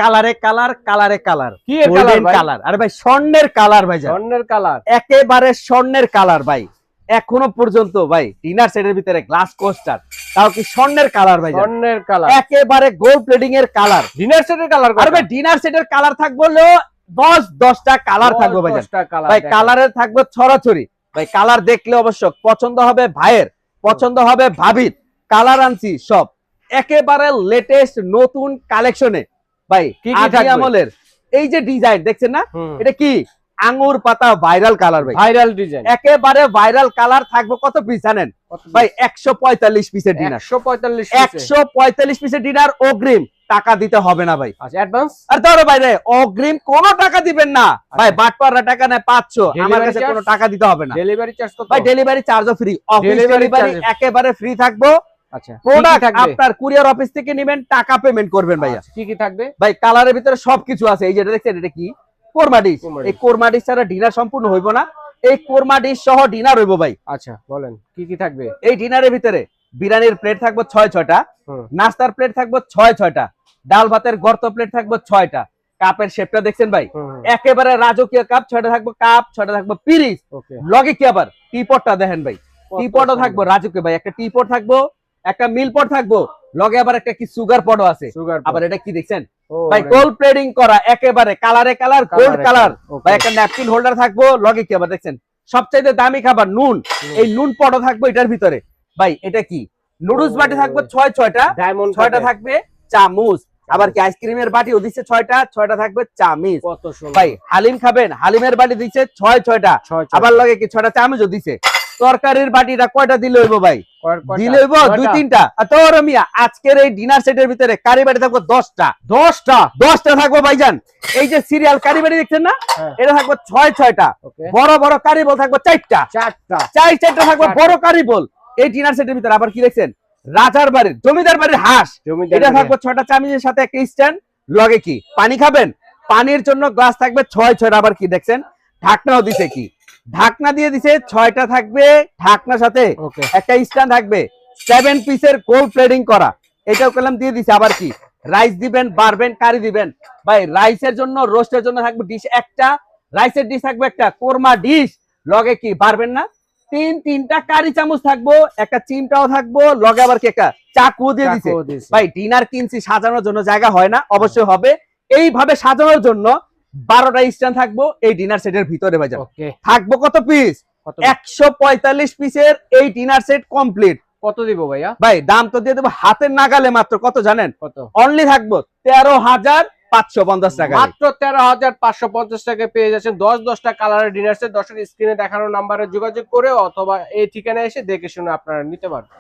কালারে কালার, কালারে কালার, কি এর কালার ভাই? কালার। আরে ভাই স্বর্ণের কালার ভাই, স্বর্ণের কালার, একেবারে স্বর্ণের কালার ভাই। এখনো পর্যন্ত ভাই ডিনার সেটের ভিতরে গ্লাস কোস্টার, তাও কি স্বর্ণের কালার ভাই, স্বর্ণের কালার, একেবারে গোল্ড প্লেটিং এর কালার। ডিনার সেটের কালার। আরে ভাই ডিনার সেটের কালার থাকবে হলো 10টা কালার থাকবে ভাই। ভাই কালারের থাকবে ছড়াছড়ি ভাই। কালার দেখলে অবশ্য পছন্দ হবে ভাইয়ের, পছন্দ হবে ভাবির। কালার আনছি সব একেবারে লেটেস্ট নতুন কালেকশনে ভাই। কি কি আদি আমলের এই যে ডিজাইন দেখছেন না, এটা কি আঙ্গুর পাতা ভাইরাল কালার ভাই, ভাইরাল ডিজাইন, একেবারে ভাইরাল কালার। থাকবে কত পিস জানেন ভাই? 145 পিসের ডিনার। 145 পিসের ডিনার অগ্রিম টাকা দিতে হবে না ভাই। আচ্ছা অ্যাডভান্স আর ধরো ভাই রে অগ্রিম কোনো টাকা দিবেন না ভাই। বাটপাররা টাকা নেয় 500, আমার কাছে কোনো টাকা দিতে হবে না। ডেলিভারি চার্জ কত ভাই? ডেলিভারি চার্জও ফ্রি, অফিস ডেলিভারি একেবারে ফ্রি থাকবো। আচ্ছা প্রোডাক্ট আপনার কুরিয়ার অফিস থেকে নেবেন, টাকা পেমেন্ট করবেন ভাইয়া। কি কি থাকবে ভাই? কালারের ভিতরে সবকিছু আছে। এই যেটা দেখছেন এটা কি? কোরমা ডিশ। এই কোরমা ডিশ ছাড়া ডিনার সম্পূর্ণ হইব না। এই কোরমা ডিশ সহ ডিনার হইব ভাই। আচ্ছা বলেন কি কি থাকবে? এই ডিনারের ভিতরে বিরিয়ানির প্লেট থাকবে 6-6টা, নাস্তার প্লেট থাকবে 6-6টা, ডাল ভাতের গর্ত প্লেট থাকবে 6টা। কাপের শেপটা দেখছেন ভাই? একেবারে রাজকীয় কাপ 6টা থাকবে, কাপ 6টা থাকবে পিরিচ। লগে কি আবার টিপটটা দেখেন ভাই, টিপটও থাকবে রাজকীয় ভাই। একটা টিপট থাকবো, একটা মিল পট থাকবো, লগে আবার একটা কি সুগার পটও আছে। আবার এটা কি দেখছেন ভাই? গোল্ড প্লেটিং করা, একেবারে কালারে কালার, গোল্ড কালার ভাই। একটা ন্যাপকিন হোল্ডার থাকবো, লগে কি আবার দেখছেন সবচাইতে দামি খাবার নুন, এই নুন পটও থাকবো এটার ভিতরে ভাই। এটা কি নুডলস বাটি থাকবে 6-6টা, 6টা থাকবে চামচ। আবার কি আইসক্রিমের বাটিও দিচ্ছে 6টা থাকবে চামচ ভাই। হালিম খাবেন, হালিমের বাটি দিচ্ছে 6-6টা, আবার লগে কি 6টা চামচও দিচ্ছে। তরকারির বাটিটা কয়টা দিলে হইব ভাই? দিলে হইব 2-3টা। তোর মিয়া আজকের এই ডিনার সেটের ভিতরে কারি বাটি থাকবে 10টা থাকবে ভাইজান। এই যে সিরিয়াল কারি বাটি দেখছেন না, এটা থাকবে 6-6টা। বড় বড় কারি বল থাকবে 4টা থাকবে বড় কারি বল এই ডিনার সেটের ভিতরে। আবার কি দেখছেন? রাজার বাড়ির, জমিদার বাড়ির হাঁস, এটা থাকবে 6টা চামচের সাথে একটা স্ট্যান্ড। লগে কি পানি খাবেন, পানির জন্য গ্লাস থাকবে 6-6টা। আবার কি দেখছেন? ঢাকনাও দিছে, কি ঢাকনা দিয়ে দিছে 6টা থাকবে ঢাকনার সাথে একটা স্ট্যান্ড থাকবে। 7 পিসের গোল্ড প্লেটিং করা, এটাও কলম দিয়ে দিছে। আবার কি রাইস দিবেন, বারবেন, কারি দিবেন ভাই। রাইসের জন্য, রোস্টের জন্য থাকবে ডিশ একটা, রাইসের ডিশ থাকবে একটা, কোরমা ডিশ। লগে কি বারবেন না 3-3টা কারি চামচ থাকবো, একটা চিমটাও থাকবো, লগে আবার কি একটা চাকু দিয়ে দিছে ভাই। ডিনার কিনছি সাজানোর জন্য, জায়গা হয় না, অবশ্যই হবে এইভাবে সাজানোর জন্য 12টা স্ট্যান্ড থাকবো এই ডিনার সেটের ভিতরে ভাই। থাকবো কত পিস? 145 পিসের এই ডিনার সেট কমপ্লিট। কত দিব ভাইয়া? ভাই দাম তো দিয়ে দেবো হাতের নাগালে। মাত্র কত জানেন? কত? অনলি থাকবো 13,550 টাকা। মাত্র 13,550 টাকায় পেয়ে যাচ্ছেন 10টা কালারের ডিনার সেট। দর্শক স্ক্রিনে দেখানো নাম্বারে যোগাযোগ করে অথবা এই ঠিকানায় এসে দেখে শুনে আপনারা নিতে পারবেন।